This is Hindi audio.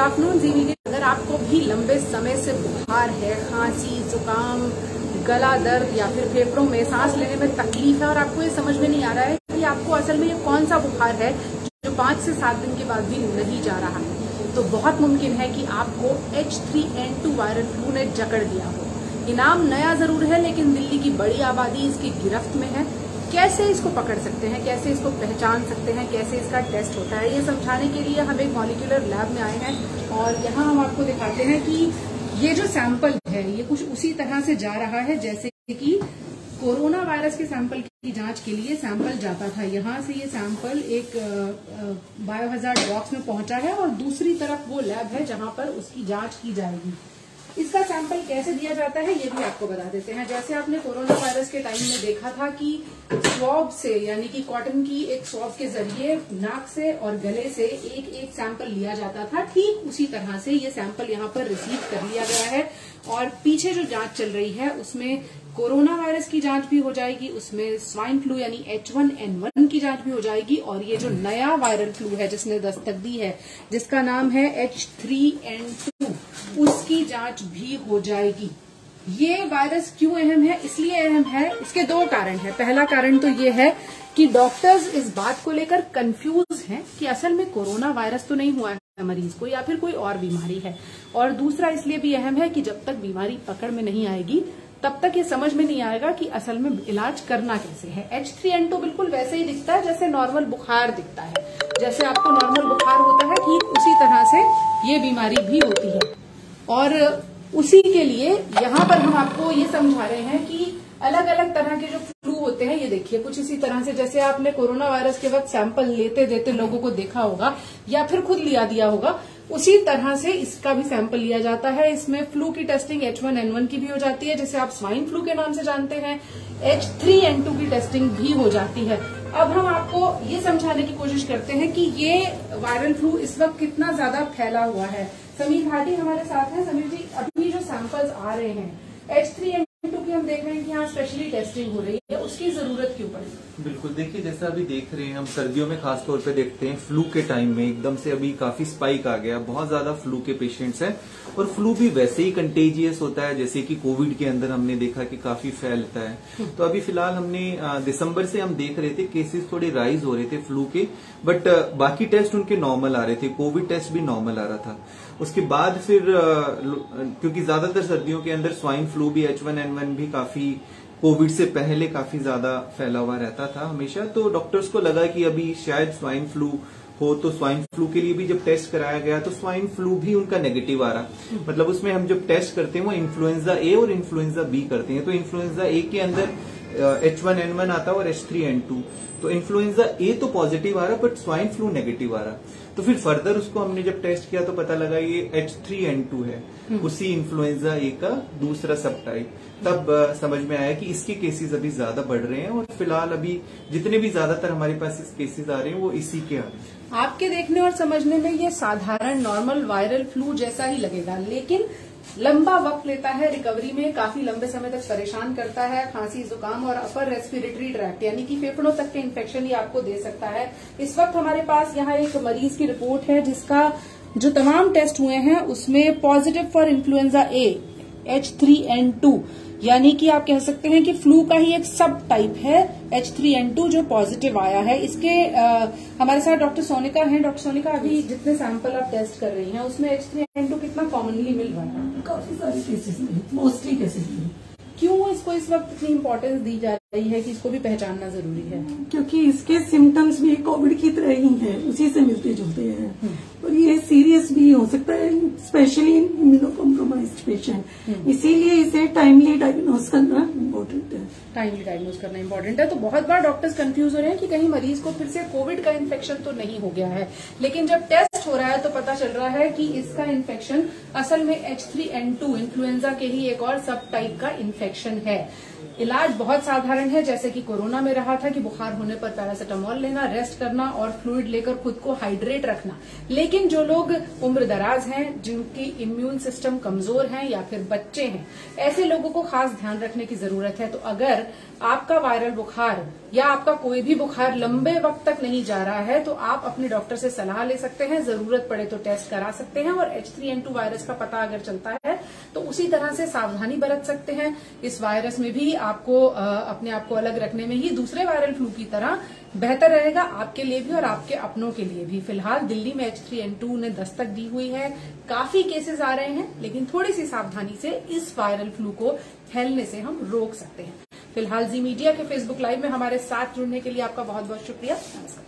आफ्टरनून जीवी, अगर आपको भी लंबे समय से बुखार है, खांसी, जुकाम, गला दर्द या फिर फेफड़ों में सांस लेने में तकलीफ है और आपको ये समझ में नहीं आ रहा है कि आपको असल में ये कौन सा बुखार है जो 5 से 7 दिन के बाद भी नहीं जा रहा है, तो बहुत मुमकिन है कि आपको H3N2 वायरल फ्लू ने जकड़ दिया हो। ये नाम नया जरूर है, लेकिन दिल्ली की बड़ी आबादी इसकी गिरफ्त में है। कैसे इसको पकड़ सकते हैं, कैसे इसको पहचान सकते हैं, कैसे इसका टेस्ट होता है, ये समझाने के लिए हम एक मॉलिक्यूलर लैब में आए हैं और यहाँ हम आपको दिखाते हैं कि ये जो सैंपल है ये कुछ उसी तरह से जा रहा है जैसे कि कोरोना वायरस के सैंपल की जांच के लिए सैंपल जाता था। यहाँ से ये सैंपल एक बायोहजार्ड बॉक्स में पहुंचा है और दूसरी तरफ वो लैब है जहां पर उसकी जांच की जाएगी। इसका सैंपल कैसे दिया जाता है ये भी आपको बता देते हैं। जैसे आपने कोरोना वायरस के टाइम में देखा था कि स्वॉब से, यानी कि कॉटन की एक स्वॉब के जरिए नाक से और गले से एक एक सैंपल लिया जाता था, ठीक उसी तरह से ये सैंपल यहाँ पर रिसीव कर लिया गया है और पीछे जो जांच चल रही है उसमें कोरोना वायरस की जांच भी हो जाएगी, उसमें स्वाइन फ्लू यानी H1N1 की जांच भी हो जाएगी और ये जो नया वायरल फ्लू है जिसने दस्तक दी है, जिसका नाम है H3N2, उसकी जांच भी हो जाएगी। ये वायरस क्यों अहम है? इसलिए अहम है, इसके 2 कारण हैं। पहला कारण तो ये है कि डॉक्टर्स इस बात को लेकर कंफ्यूज हैं कि असल में कोरोना वायरस तो नहीं हुआ है मरीज को या फिर कोई और बीमारी है, और दूसरा इसलिए भी अहम है कि जब तक बीमारी पकड़ में नहीं आएगी तब तक ये समझ में नहीं आएगा कि असल में इलाज करना कैसे है। H3N2 बिल्कुल वैसे ही दिखता है जैसे नॉर्मल बुखार दिखता है, जैसे आपको नॉर्मल बुखार होता है ठीक उसी तरह से ये बीमारी भी होती है। और उसी के लिए यहाँ पर हम आपको ये समझा रहे हैं कि अलग अलग तरह के जो फ्लू होते हैं, ये देखिए कुछ इसी तरह से जैसे आपने कोरोना वायरस के वक्त सैंपल लेते देते लोगों को देखा होगा या फिर खुद लिया दिया होगा, उसी तरह से इसका भी सैंपल लिया जाता है। इसमें फ्लू की टेस्टिंग H1N1 की भी हो जाती है, जिसे आप स्वाइन फ्लू के नाम से जानते हैं। H3N2 की टेस्टिंग भी हो जाती है। अब हम आपको ये समझाने की कोशिश करते हैं कि ये वायरल फ्लू इस वक्त कितना ज्यादा फैला हुआ है। समीर भाटी हमारे साथ हैं। समीर जी, अभी जो सैंपल्स आ रहे हैं H3N2 की, हम देख रहे हैं कि यहाँ स्पेशली टेस्टिंग हो रही है, उसकी जरूरत क्यों पड़ी? बिल्कुल, देखिए जैसा अभी देख रहे हैं हम सर्दियों में खास तौर पे देखते हैं फ्लू के टाइम में एकदम से अभी काफी स्पाइक आ गया, बहुत ज्यादा फ्लू के पेशेंट्स हैं और फ्लू भी वैसे ही कंटेजियस होता है जैसे कि कोविड के अंदर हमने देखा कि काफी फैलता है। तो अभी फिलहाल हमने दिसंबर से हम देख रहे थे केसेस थोड़े राइज हो रहे थे फ्लू के, बट बाकी टेस्ट उनके नॉर्मल आ रहे थे, कोविड टेस्ट भी नॉर्मल आ रहा था। उसके बाद फिर क्योंकि ज्यादातर सर्दियों के अंदर स्वाइन फ्लू भी H1N1 भी काफी कोविड से पहले काफी ज्यादा फैला हुआ रहता था हमेशा, तो डॉक्टर्स को लगा कि अभी शायद स्वाइन फ्लू हो, तो स्वाइन फ्लू के लिए भी जब टेस्ट कराया गया तो स्वाइन फ्लू भी उनका नेगेटिव आ रहा। मतलब उसमें हम जब टेस्ट करते हैं वो इन्फ्लुएंजा ए और इन्फ्लुएंजा बी करते हैं, तो इन्फ्लुएंजा ए के अंदर H1N1 आता है और H3N2, तो इन्फ्लुएंजा ए तो पॉजिटिव आ रहा बट स्वाइन फ्लू नेगेटिव आ रहा। तो फिर फर्दर उसको हमने जब टेस्ट किया तो पता लगा ये H3N2 है, उसी इन्फ्लुएंजा ए का दूसरा सब टाइप। तब समझ में आया कि इसके केसेस अभी ज्यादा बढ़ रहे हैं और फिलहाल अभी जितने भी ज्यादातर हमारे पास इस केसेस आ रहे हैं वो इसी के आ रहे हैं। आपके देखने और समझने में ये साधारण नॉर्मल वायरल फ्लू जैसा ही लगेगा, लेकिन लंबा वक्त लेता है रिकवरी में, काफी लंबे समय तक परेशान करता है। खांसी, जुकाम और अपर रेस्पिरेटरी ट्रैक्ट यानी कि फेफड़ों तक के इन्फेक्शन ही आपको दे सकता है। इस वक्त हमारे पास यहाँ एक मरीज की रिपोर्ट है जिसका जो तमाम टेस्ट हुए हैं उसमें positive for influenza A H3N2, यानी कि आप कह सकते हैं कि फ्लू का ही एक सब टाइप है H3N2 जो पॉजिटिव आया है। इसके हमारे साथ डॉक्टर सोनिका हैं। डॉक्टर सोनिका, अभी जितने सैंपल आप टेस्ट कर रही हैं उसमें H3N2 कितना कॉमनली मिल रहा है? काफी सारे केसेस में, मोस्टली केसेस में। क्यों इसको इस वक्त इतनी इम्पोर्टेंस दी जा रही है कि इसको भी पहचानना जरूरी है? क्योंकि इसके सिम्टम्स भी कोविड की तरह ही हैं, उसी से मिलते जुलते हैं और ये सीरियस भी हो सकता है, स्पेशली इन इम्यूनोकॉम्प्रोमाइज्ड पेशेंट। इसीलिए इसे टाइमली डायग्नोज करना इम्पोर्टेंट है। टाइमली डायग्नोज करना इम्पोर्टेंट है। तो बहुत बार डॉक्टर्स कंफ्यूज हो रहे हैं कि कहीं मरीज को फिर से कोविड का इन्फेक्शन तो नहीं हो गया है, लेकिन जब टेस्ट हो रहा है तो पता चल रहा है कि इसका इन्फेक्शन असल में H3N2 इन्फ्लुएंजा के ही एक और सब टाइप का इन्फेक्शन है। इलाज बहुत साधारण है, जैसे कि कोरोना में रहा था कि बुखार होने पर पैरासिटामोल लेना, रेस्ट करना और फ्लूइड लेकर खुद को हाइड्रेट रखना। लेकिन जो लोग उम्र दराज हैं, जिनकी इम्यून सिस्टम कमजोर है या फिर बच्चे हैं, ऐसे लोगों को खास ध्यान रखने की जरूरत है। तो अगर आपका वायरल बुखार या आपका कोई भी बुखार लंबे वक्त तक नहीं जा रहा है तो आप अपने डॉक्टर से सलाह ले सकते हैं, जरूरत पड़े तो टेस्ट करा सकते हैं, और H3N2 वायरस का पता अगर चलता है तो उसी तरह से सावधानी बरत सकते हैं। इस वायरस में भी आपको अपने आप को अलग रखने में ही दूसरे वायरल फ्लू की तरह बेहतर रहेगा, आपके लिए भी और आपके अपनों के लिए भी। फिलहाल दिल्ली में H3N2 ने दस्तक दी हुई है, काफी केसेस आ रहे हैं, लेकिन थोड़ी सी सावधानी से इस वायरल फ्लू को फैलने से हम रोक सकते हैं। फिलहाल जी मीडिया के फेसबुक लाइव में हमारे साथ जुड़ने के लिए आपका बहुत बहुत शुक्रिया। नमस्कार।